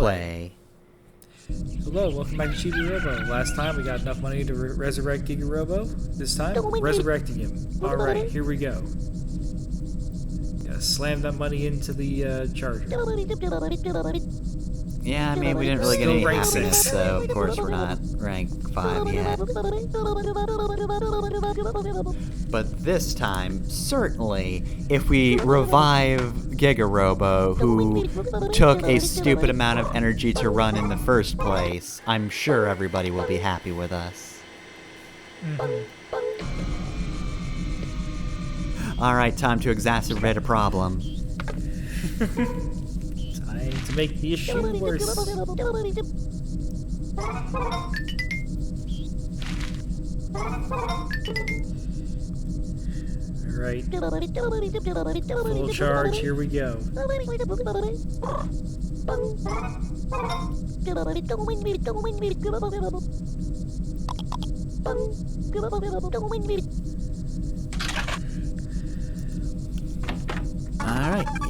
play. Hello, welcome back to Chibi-Robo. Last time we got enough money to resurrect Giga-Robo. This time, resurrecting him. Alright, here we go. Gotta slam that money into the charger. Yeah, I mean, we didn't really get Still any rank happiness, 6. so of course we're not rank 5 yet. But this time, certainly, if we revive Giga-Robo, who took a stupid amount of energy to run in the first place, I'm sure everybody will be happy with us. Alright, time to exacerbate a problem. Time to make the issue worse. Alright. Full charge, here we go. Alright,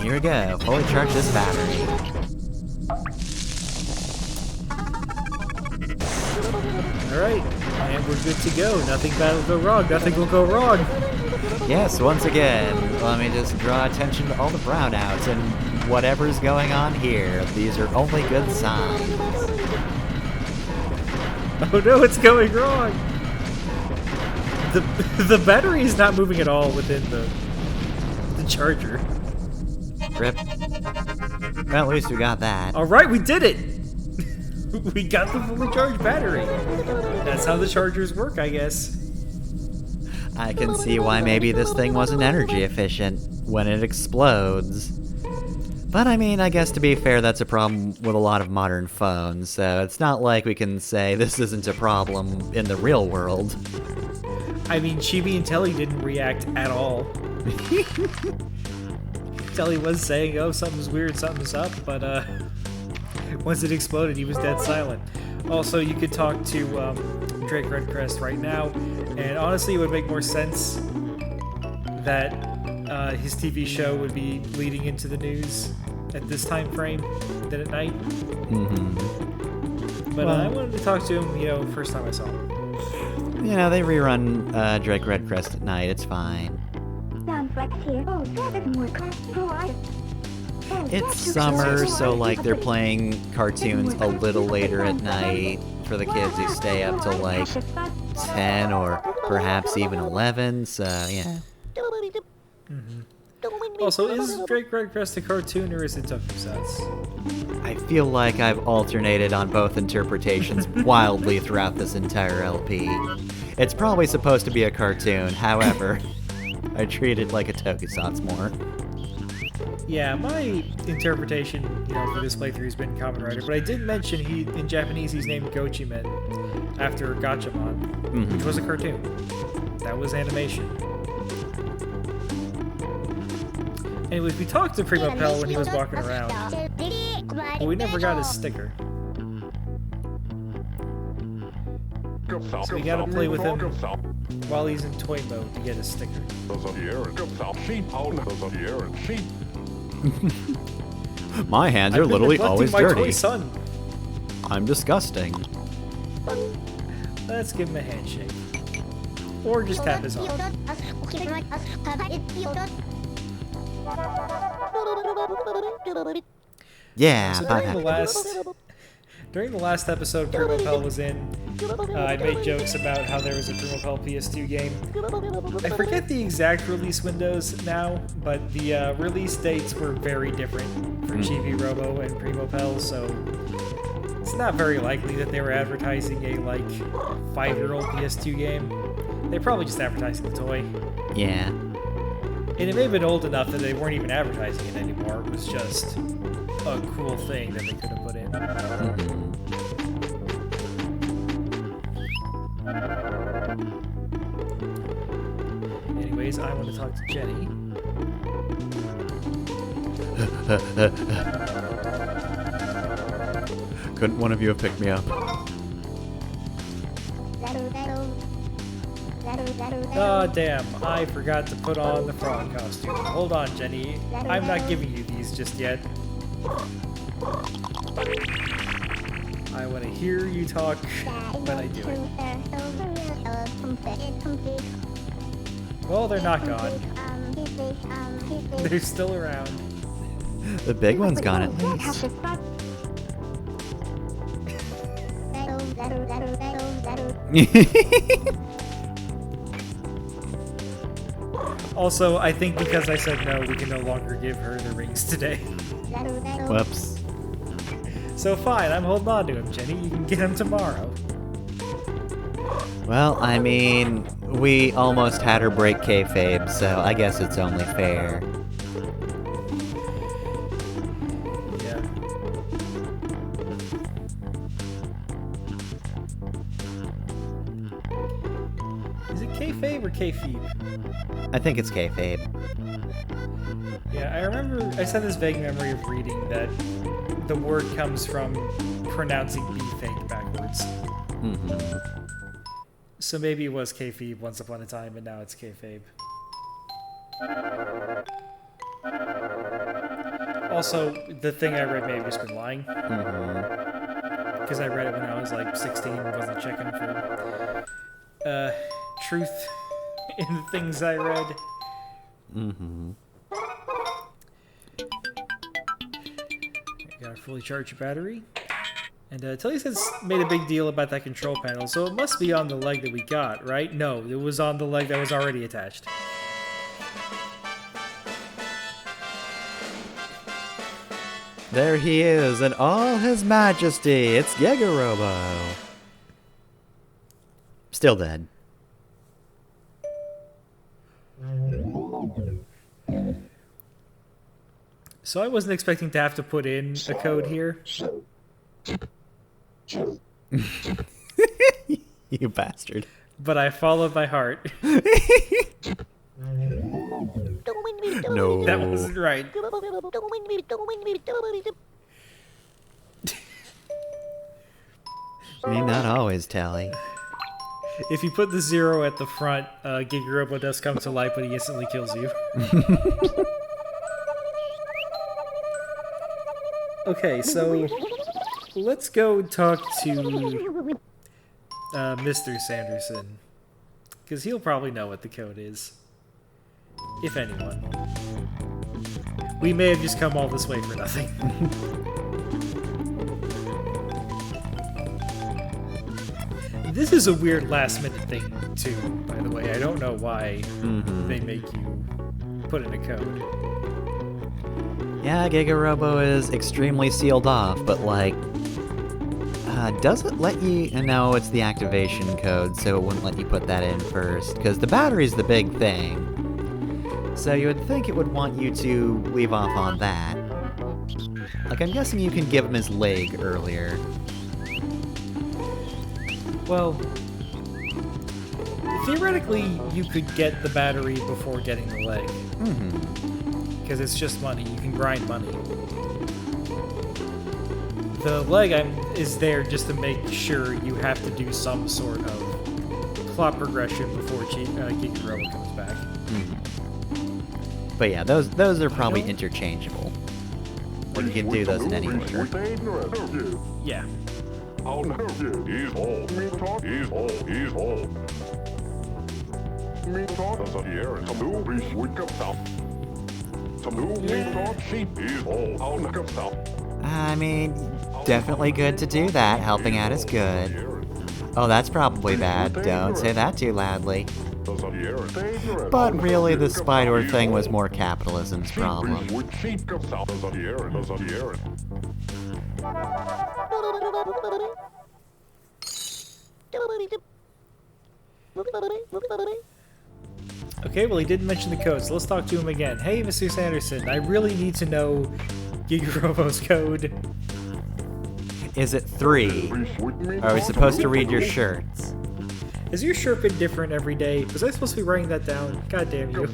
here we go. Fully charge this battery. Alright, and we're good to go. Nothing bad will go wrong. Nothing will go wrong. Yes, once again, let me just draw attention to all the brownouts and whatever's going on here. These are only good signs. Oh no, it's going wrong. The battery is not moving at all within the charger. Rip. Well, at least we got that. Alright, we did it! We got the fully charged battery. That's how the chargers work, I guess. I can see why maybe this thing wasn't energy efficient when it explodes. But I mean, I guess to be fair, that's a problem with a lot of modern phones, so it's not like we can say this isn't a problem in the real world. I mean, Chibi and Telly didn't react at all. Telly was saying, oh, something's weird, something's up, but once it exploded, he was dead silent. Also, you could talk to Drake Redcrest right now, and honestly, it would make more sense that his TV show would be leading into the news at this time frame than at night. But I wanted to talk to him, first time I saw him. You know, they rerun Drake Redcrest at night, it's fine. It's summer, so like they're playing cartoons a little later at night for the kids who stay up till like 10 or perhaps even 11, so yeah. Also, is Drake Redcrest a cartoon or is it Tokusatsu? I feel like I've alternated on both interpretations wildly throughout this entire LP. It's probably supposed to be a cartoon, however, I treat it like a Tokusatsu more. Yeah, my interpretation, for this playthrough has been Kamen Rider, but I did mention in Japanese he's named Gochimen after Gatchaman, which was a cartoon. That was animation. Anyways, we talked to Primo Pell when he was walking around, but we never got his sticker. So we gotta play with him while he's in toy mode to get his sticker. My hands are literally always my dirty. Toy son. I'm disgusting. Let's give him a handshake. Or just tap his arm. Yeah, So during the last episode Primo Pell was in, I made jokes about how there was a Primo Pell PS2 game. I forget the exact release windows now, but the release dates were very different for Chibi-Robo and Primo Pell, so it's not very likely that they were advertising a, 5-year-old PS2 game. They're probably just advertising the toy. Yeah. And it may have been old enough that they weren't even advertising it anymore. It was just a cool thing that they could have put in. Anyways, I want to talk to Jenny. Couldn't one of you have picked me up? Oh, damn. I forgot to put on the frog costume. Hold on, Jenny. I'm not giving you these just yet. I want to hear you talk when I do it. Well, they're not gone. They're still around. The big one's gone at least. Also, I think because I said no, we can no longer give her the rings today. Whoops. So fine, I'm holding on to him, Jenny. You can get him tomorrow. Well, I mean, we almost had her break kayfabe, so I guess it's only fair. Yeah. Is it kayfabe or kayfeeb? I think it's kayfabe. Yeah, I remember I had this vague memory of reading that the word comes from pronouncing B fake backwards. Mm-hmm. So maybe it was kayfabe once upon a time, and now it's kayfabe. Also, the thing I read may have just been lying. Because I read it when I was like 16 and wasn't checking for truth in the things I read. Mm-hmm. You gotta fully charge your battery. And Tilly says made a big deal about that control panel, so it must be on the leg that we got, right? No, it was on the leg that was already attached. There he is in all his majesty. It's Chibi-Robo. Still dead. So I wasn't expecting to have to put in a code here. You bastard. But I followed my heart. No. That wasn't right. I mean, not always, Tally. If you put the 0 at the front, Chibi-Robo does come to life, but he instantly kills you. Okay, so let's go talk to Mr. Sanderson, because he'll probably know what the code is, if anyone. We may have just come all this way for nothing. This is a weird last-minute thing, too, by the way. I don't know why they make you put in a code. Yeah, Chibi-Robo is extremely sealed off, but like, does it let you? No, it's the activation code, so it wouldn't let you put that in first, because the battery's the big thing. So you would think it would want you to leave off on that. Like, I'm guessing you can give him his leg earlier. Well, theoretically, you could get the battery before getting the leg. Because it's just money. You can grind money. The leg is there just to make sure you have to do some sort of plot progression before Chibi-Robo comes back. But yeah, those are probably interchangeable. Like, you can do those in any order. Yeah. I'll nerve you. He's old. Me talk. He's old. He's old. Me talk. There's a year and some new beast we come down. Some new me talk sheep. He's old. I'll knock him down. I mean, definitely good to do that. Helping out is good. Oh, that's probably bad. Don't say that too loudly. But really, the spider thing was more capitalism's problem. Okay, well, he didn't mention the code, so let's talk to him again. Hey, Mr. Sanderson, I really need to know Chibi-Robo's code. Is it 3? Are we supposed to read your shirts? Has your shirt been different every day? Was I supposed to be writing that down? God damn you.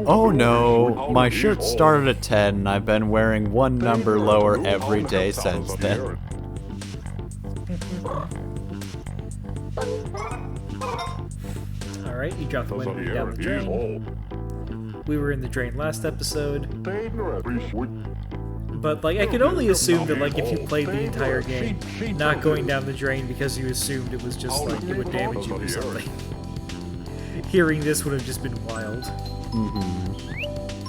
Oh no, my shirt started at 10 and I've been wearing one number lower every day since then. Alright, you dropped the window down the drain. We were in the drain last episode. But, like, I could only assume that, like, if you played the entire game, not going down the drain because you assumed it was just, like, it would damage you or something. Hearing this would have just been wild. Mm-hmm.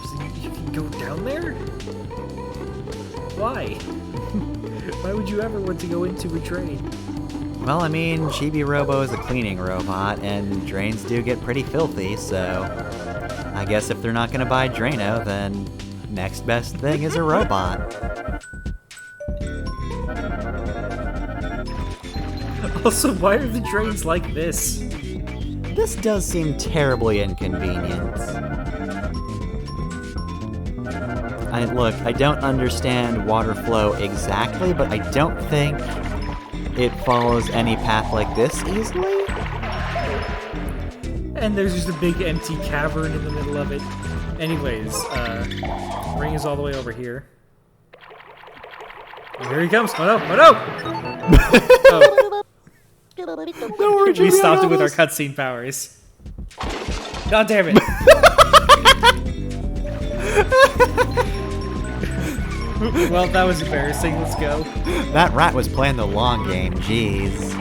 So you can go down there? Why? Why would you ever want to go into a drain? Well, I mean, Chibi-Robo is a cleaning robot, and drains do get pretty filthy, so I guess if they're not going to buy Drano, then next best thing is a robot. Also, why are the drains like this? This does seem terribly inconvenient. Look, I don't understand water flow exactly, but I don't think it follows any path like this easily. And there's just a big empty cavern in the middle of it. Anyways, ring is all the way over here. Oh, here he comes. Oh no! Oh no! Oh. We stopped it with our cutscene powers. God damn it! Well, that was embarrassing. Let's go. That rat was playing the long game, jeez.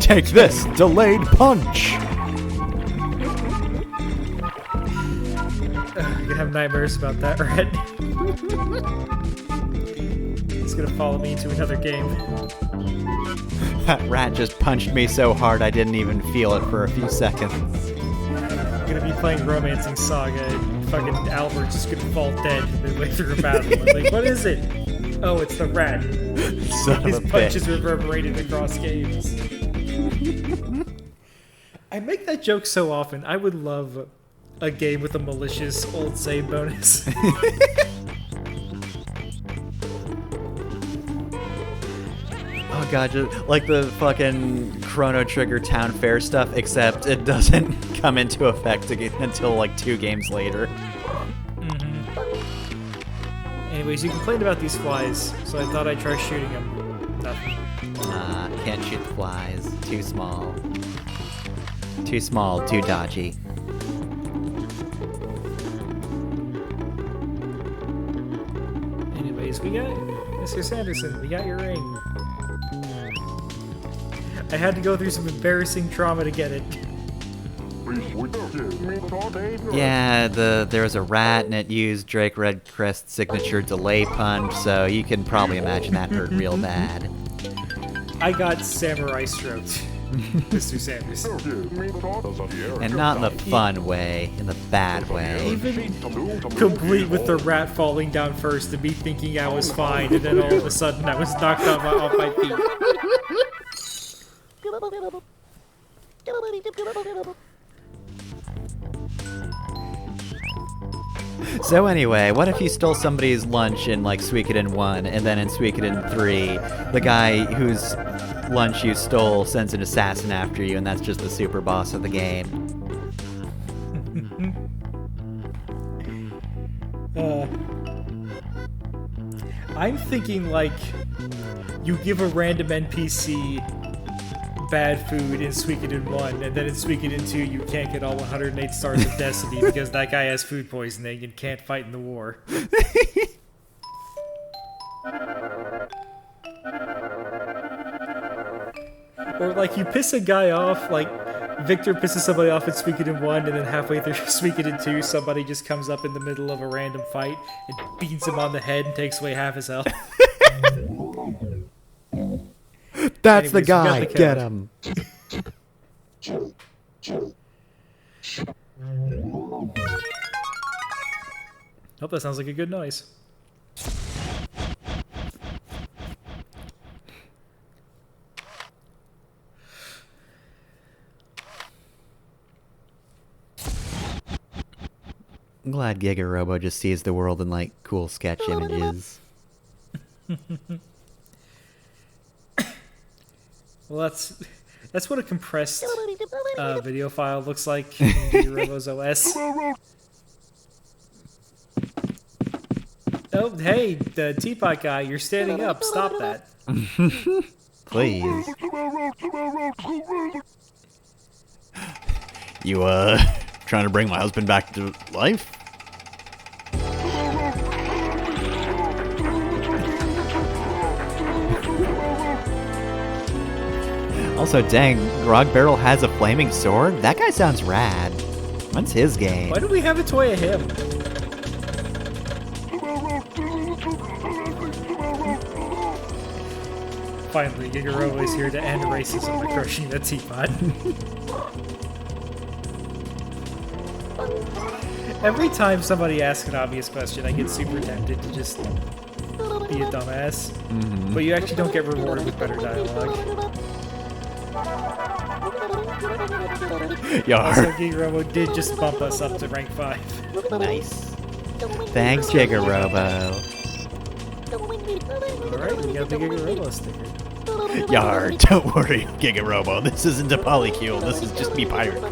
Take this, delayed punch! I'm gonna have nightmares about that rat. It's gonna follow me into another game. That rat just punched me so hard I didn't even feel it for a few seconds. I'm gonna be playing Romancing Saga and fucking Albert's just gonna fall dead midway through a battle. I'm like, what is it? Oh, it's the rat. Son His of a punches bitch. reverberated across games. I make that joke so often. I would love a game with a malicious old save bonus. Oh god, just like the fucking Chrono Trigger Town Fair stuff, except it doesn't come into effect again until like 2 games later. Anyways, you complained about these flies, so I thought I'd try shooting them. Nothing. Can't shoot the flies. Too small. Too small, too dodgy. Anyways, we got Mr. Sanderson. We got your ring. I had to go through some embarrassing trauma to get it. Yeah, there was a rat and it used Drake Redcrest's signature delay punch, so you can probably imagine that hurt real bad. I got samurai stroked, Mr. Sanderson. And not in the fun way, in the bad way. Even complete with the rat falling down first and me thinking I was fine, and then all of a sudden I was knocked off my feet. So anyway, what if you stole somebody's lunch in like Suikoden 1, and then in Suikoden 3, the guy whose lunch you stole sends an assassin after you, and that's just the super boss of the game? I'm thinking like you give a random NPC bad food in Suikoden 1, and then in Suikoden 2 you can't get all 108 stars of Destiny because that guy has food poisoning and can't fight in the war. Or like you piss a guy off, like Victor pisses somebody off in Suikoden 1, and then halfway through Suikoden 2 somebody just comes up in the middle of a random fight and beats him on the head and takes away half his health. That's Anyways, the we got guy, the get code. him! Hope that sounds like a good noise. I'm glad Giga-Robo just sees the world in like cool sketch images. Well, that's what a compressed video file looks like in Chibi-Robo's OS. Oh, hey, the teapot guy, you're standing up. Stop that. Please. You, trying to bring my husband back to life? Also, dang, Grog Barrel has a flaming sword? That guy sounds rad. When's his game? Why do we have a toy of him? Finally, Giga-Robo is here to end racism by crushing the teapot. Every time somebody asks an obvious question, I get super tempted to just be a dumbass. But you actually don't get rewarded with better dialogue. Also, Yar. Giga-Robo did just bump us up to rank 5. Nice. Thanks, Chibi-Robo. Alright, we got the Giga-Robo sticker. Yar, don't worry, Giga-Robo. This isn't a polycule. This is just me pirate.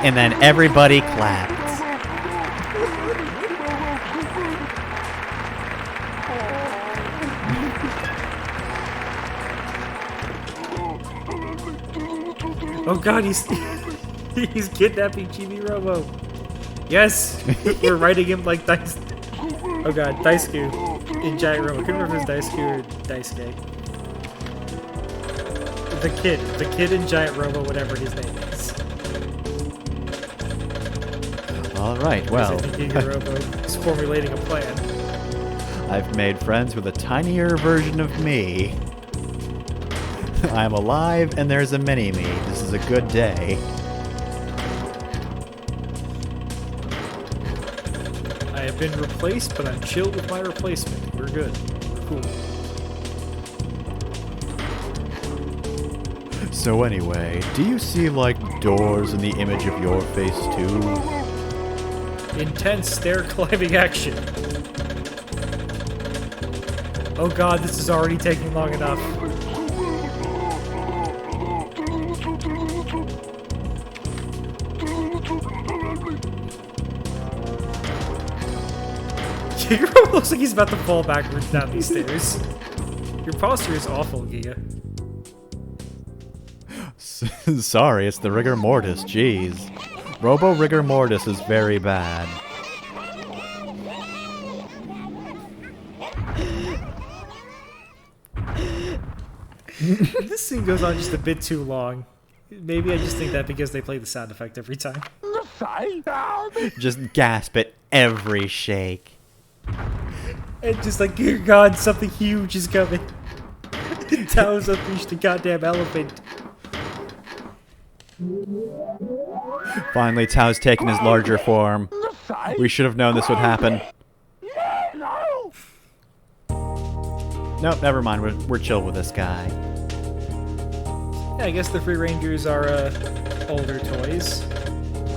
And then everybody clapped. Oh god, he's he's kidnapping Chibi-Robo. Yes, we're writing him like Dice. Oh god, Daisuke in Giant Robo. I couldn't remember if it was Daisuke or Daisuke. The kid in Giant Robo, whatever his name is. All right, well, I think Giga-Robo is formulating a plan. I've made friends with a tinier version of me. I'm alive, and there's a mini-me. This is a good day. I have been replaced, but I'm chilled with my replacement. We're good. We're cool. So anyway, do you see, like, doors in the image of your face, too? Intense stair climbing action. Oh god, this is already taking long enough. Giga looks like he's about to fall backwards down these stairs. Your posture is awful, Giga. Sorry, it's the rigor mortis, jeez. Robo rigor mortis is very bad. This scene goes on just a bit too long. Maybe I just think that because they play the sound effect every time. Just gasp at every shake. And just like, dear god, something huge is coming. Tao's unleashed the goddamn elephant. Finally, Tao's taken his larger form. We should have known this would happen. Nope, never mind. We're chill with this guy. Yeah, I guess the Free Rangers are older toys,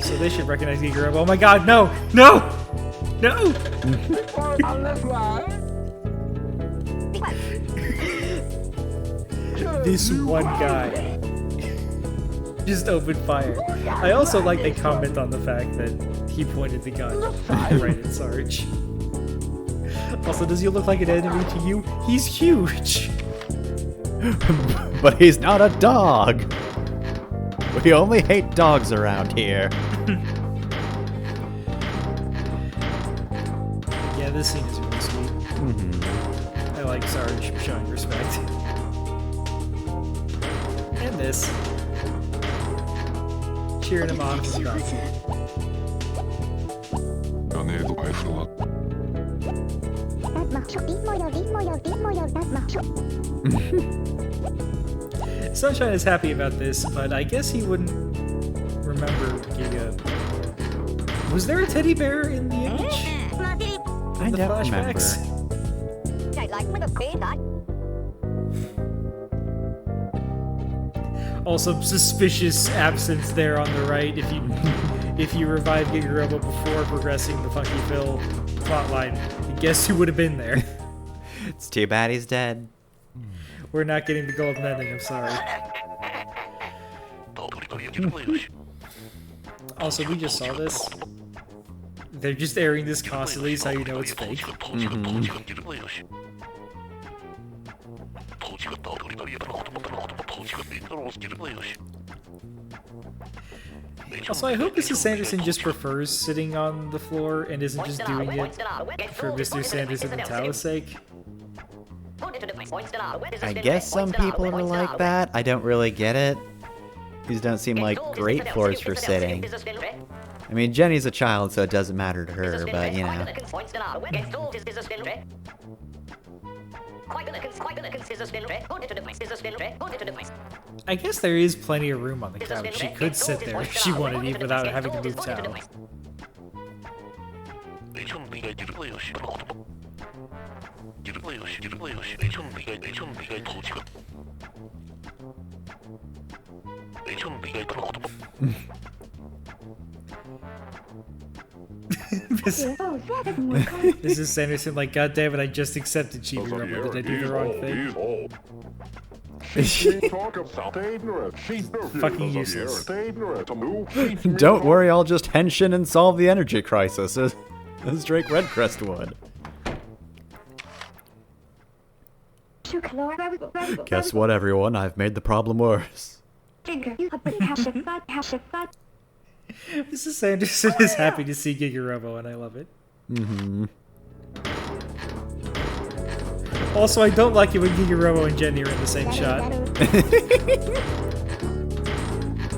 so they should recognize Giga-Robo. Oh my god, no! No! No! This one guy just opened fire. I also like they comment on the fact that he pointed the gun right at Sarge. Also, does he look like an enemy to you? He's huge! But he's not a dog! We only hate dogs around here. Yeah, this scene is really sweet. I like Sarge showing respect. And this. Cheering him on from the Sunshine is happy about this, but I guess he wouldn't remember Giga. Was there a teddy bear in the image? I The don't remember. flashbacks? Also, suspicious absence there on the right. If you revive Giga-Robo before progressing the Funky Phil plotline, guess who would have been there? It's too bad he's dead. We're not getting the golden ending. I'm sorry. Also, we just saw this. They're just airing this constantly, so you know it's fake. Also, I hope Mrs. Sanderson just prefers sitting on the floor and isn't just doing it for Mr. Sanderson and Tala's sake. I guess some people are like that. I don't really get it. These don't seem like great floors for sitting. I mean, Jenny's a child, so it doesn't matter to her, but, you know. I guess there is plenty of room on the couch. She could sit there if she wanted, even without having to move towel. Mrs. Sanderson, like, God damn it, I just accepted Chibi-Robo. Did I do the wrong thing? Fucking useless. Don't worry, I'll just henshin and solve the energy crisis, as Drake Redcrest would. Guess what, everyone? I've made the problem worse. Mrs. Sanderson is happy to see Chibi-Robo, and I love it. Mm-hmm. Also, I don't like it when Chibi-Robo and Jenny are in the same shot.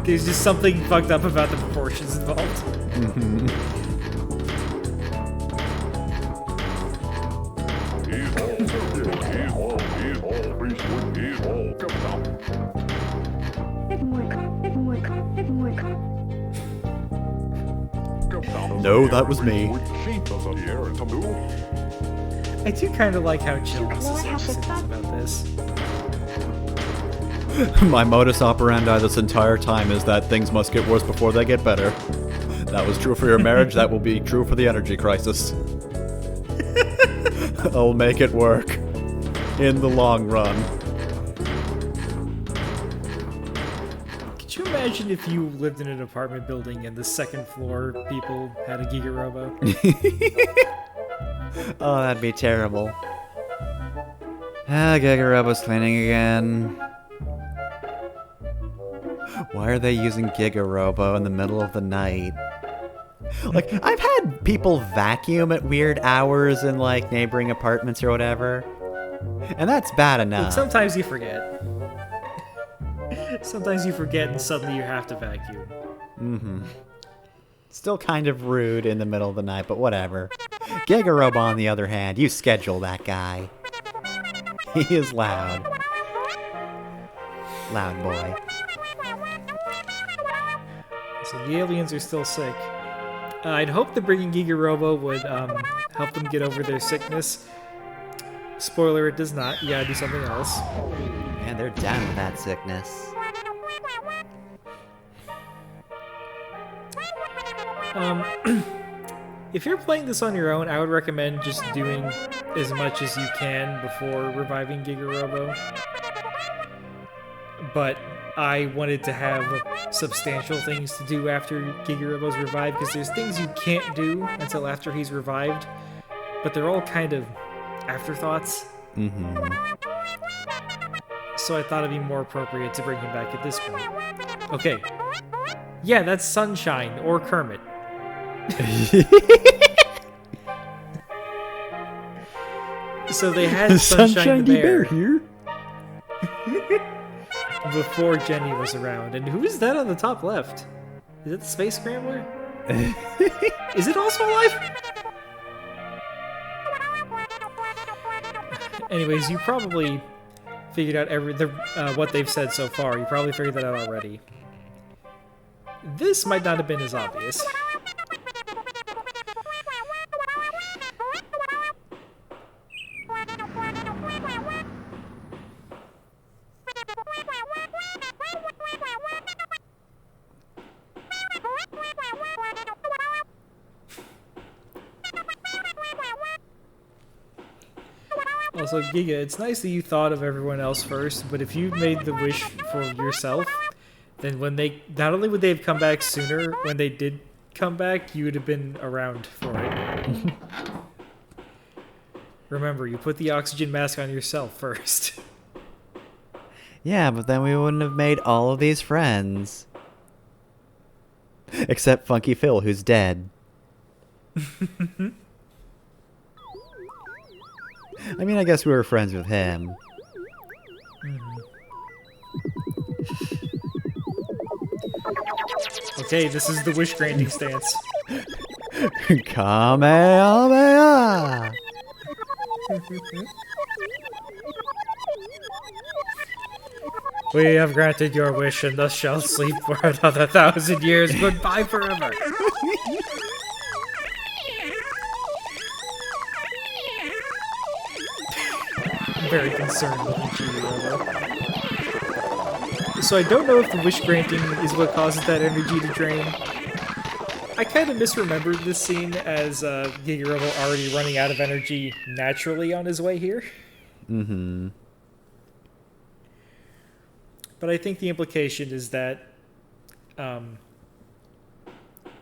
There's just something fucked up about the proportions involved. Mm-hmm. No, that was me. I do kind of like how chill Mrs. Sanderson is about this. My modus operandi this entire time is that things must get worse before they get better. That was true for your marriage, that will be true for the energy crisis. I'll make it work. In the long run. Could you imagine if you lived in an apartment building and the second floor people had a Chibi-Robo? Oh, that'd be terrible. Ah, Giga-Robo's cleaning again. Why are they using Giga-Robo in the middle of the night? Like, I've had people vacuum at weird hours in, like, neighboring apartments or whatever. And that's bad enough. Look, sometimes you forget. Sometimes you forget and suddenly you have to vacuum. Mm-hmm. Still kind of rude in the middle of the night, but whatever. Giga-Robo, on the other hand, you schedule that guy. He is loud. Loud boy. So the aliens are still sick. I'd hope that bringing Giga-Robo would help them get over their sickness. Spoiler, it does not. You gotta do something else. Man, they're down with that sickness. If you're playing this on your own, I would recommend just doing as much as you can before reviving Giga-Robo. But I wanted to have substantial things to do after Giga-Robo's revived, because there's things you can't do until after he's revived, but they're all kind of afterthoughts. Mm-hmm. So I thought it'd be more appropriate to bring him back at this point. Okay. Yeah, that's Sunshine, or Kermit. So they had Sunshine the Bear here before Jenny was around. And who is that on the top left? Is it the Space Scrambler? Is it also alive? Anyways, you probably figured out what they've said so far. You probably figured that out already. This might not have been as obvious. Also, Giga, it's nice that you thought of everyone else first, but if you made the wish for yourself, then when they, not only would they have come back sooner, when they did come back, you would have been around for it. Remember, you put the oxygen mask on yourself first. Yeah, but then we wouldn't have made all of these friends. Except Funky Phil, who's dead. I mean, I guess we were friends with him. Okay, this is the wish granting stance. Kamehameha! We have granted your wish and thus shall sleep for another 1,000 years. Goodbye forever. I'm very concerned with Chibi-Robo. So I don't know if the wish granting is what causes that energy to drain. I kind of misremembered this scene as Chibi-Robo already running out of energy naturally on his way here. Mm-hmm. But I think the implication is that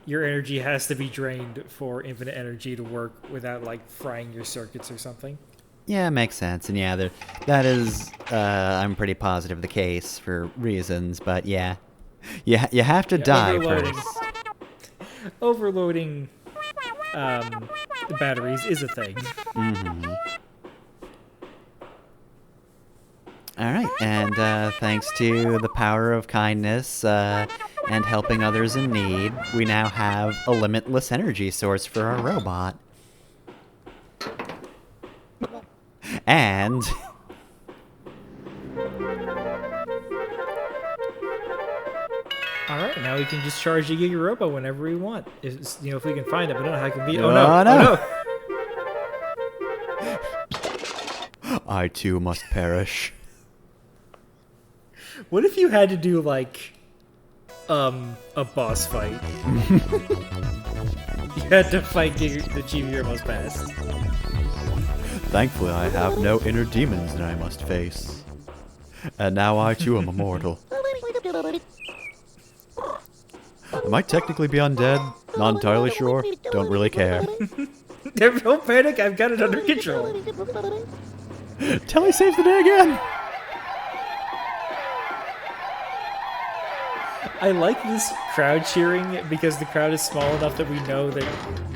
your energy has to be drained for infinite energy to work without, like, frying your circuits or something. Yeah, makes sense. And yeah, that is, I'm pretty positive, the case for reasons. But yeah, you have to die first. Overloading batteries is a thing. Mm-hmm. All right, and thanks to the power of kindness and helping others in need, we now have a limitless energy source for our robot. And all right, now we can just charge the Chibi-Robo whenever we want. If we can find it, but I don't know how it can be. Oh, no! no. Oh no! I too must perish. What if you had to do like a boss fight? You had to fight the Chibi-Robo's past. Thankfully, I have no inner demons that I must face. And now I too am immortal. I might technically be undead. Not entirely sure. Don't really care. Don't panic, I've got it under control. Telly saves the day again! I like this crowd cheering because the crowd is small enough that we know that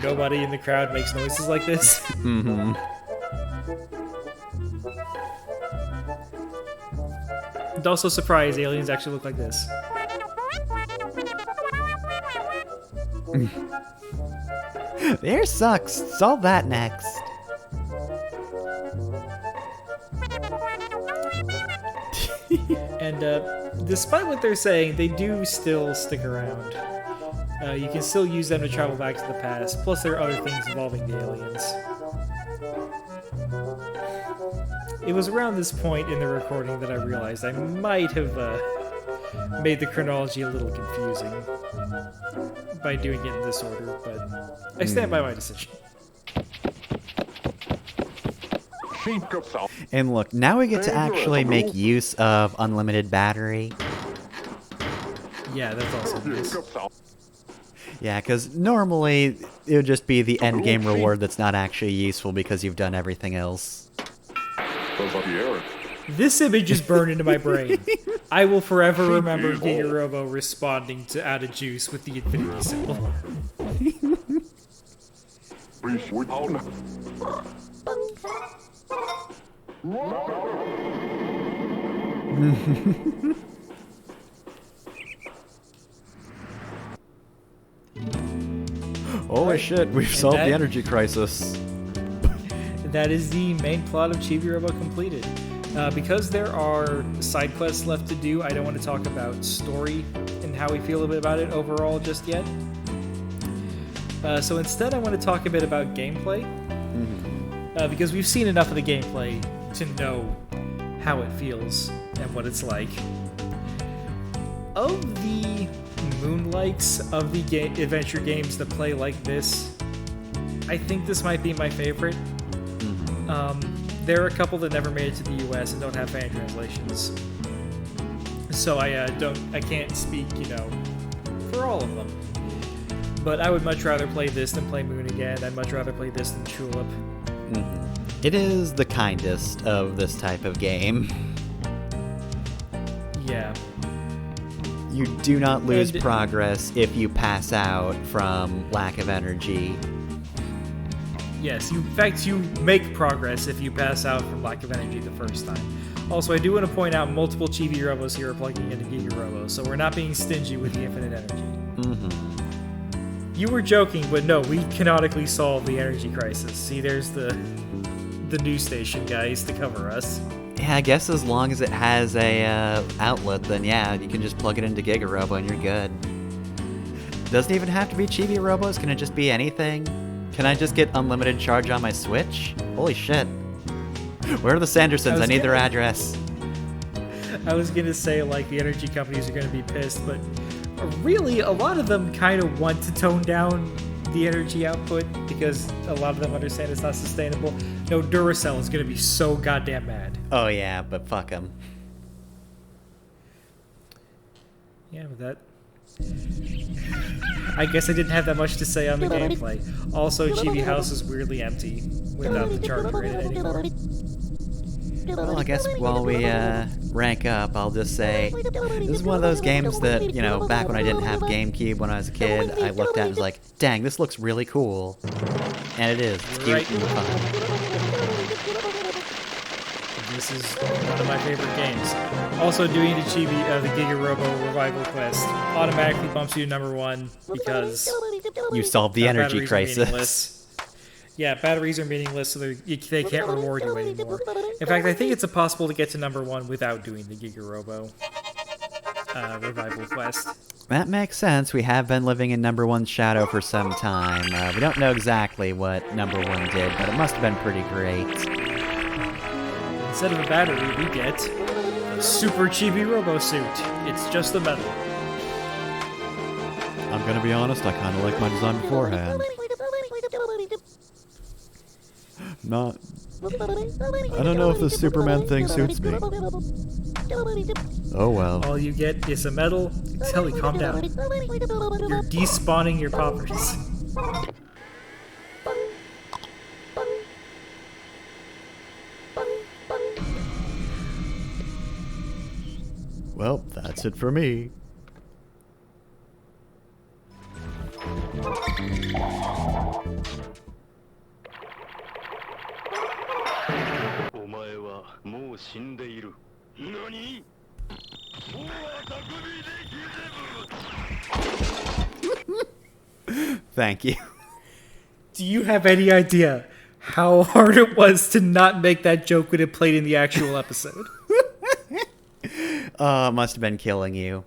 nobody in the crowd makes noises like this. Mm-hmm. And also surprise, aliens actually look like this. The air sucks. Solve that next. And despite what they're saying, they do still stick around. You can still use them to travel back to the past, plus there are other things involving the aliens. It was around this point in the recording that I realized I might have made the chronology a little confusing by doing it in this order, but I stand by my decision. And look, now we get to actually make use of unlimited battery. Yeah, that's also nice. Yeah, because normally it would just be the end game reward that's not actually useful because you've done everything else. This image is burned into my brain. I will forever remember Chibi-Robo responding to Out of Juice with the infinity symbol. Holy shit, we've solved the energy crisis. That is the main plot of Chibi-Robo completed. Because there are side quests left to do, I don't want to talk about story and how we feel a bit about it overall just yet. So instead I want to talk a bit about gameplay. Because we've seen enough of the gameplay to know how it feels and what it's like. Of the Moonlikes of the adventure games that play like this, I think this might be my favorite. There are a couple that never made it to the US and don't have fan translations. So I can't speak, for all of them. But I would much rather play this than play Moon again. I'd much rather play this than Tulip. It is the kindest of this type of game. Yeah. You do not lose And- progress if you pass out from lack of energy. Yes, in fact, you make progress if you pass out from lack of energy the first time. Also, I do want to point out multiple Chibi-Robos here are plugging into Giga-Robo, so we're not being stingy with the infinite energy. Mm-hmm. You were joking, but no, we canonically solved the energy crisis. See, there's the news station guys to cover us. Yeah, I guess as long as it has a outlet, then yeah, you can just plug it into Giga-Robo and you're good. Doesn't even have to be Chibi-Robos, can it just be anything? Can I just get unlimited charge on my Switch? Holy shit. Where are the Sandersons? I need their address. I was gonna say, like, the energy companies are gonna be pissed, but really, a lot of them kind of want to tone down the energy output because a lot of them understand it's not sustainable. No, Duracell is gonna be so goddamn mad. Oh yeah, but fuck them. Yeah, with that. I guess I didn't have that much to say on the gameplay. Also, Chibi House is weirdly empty without the charger in it anymore. Well, I guess while we rank up, I'll just say this is one of those games that, you know, back when I didn't have GameCube when I was a kid, I looked at and was like, dang, this looks really cool. And it is. It's cute Right. and fun. This is one of my favorite games. Also, doing the Giga-Robo Revival Quest automatically bumps you to number 1 because You solved the energy batteries are crisis. meaningless. Yeah, batteries are meaningless, so they can't reward you anymore. In fact, I think it's impossible to get to number 1 without doing the Giga-Robo Revival Quest. That makes sense. We have been living in number 1's shadow for some time. We don't know exactly what number 1 did, but it must have been pretty great. Instead of a battery, we get a Super Chibi-Robo suit. It's just a metal. I'm gonna be honest, I kinda like my design beforehand. Not... I don't know if this Superman thing suits me. Oh well. All you get is a medal. Telly, calm down. You're despawning your poppers. Well, that's it for me. お前はもう死んでいる。何？もう匠できて Thank you. Do you have any idea how hard it was to not make that joke when it played in the actual episode? Oh, it must have been killing you.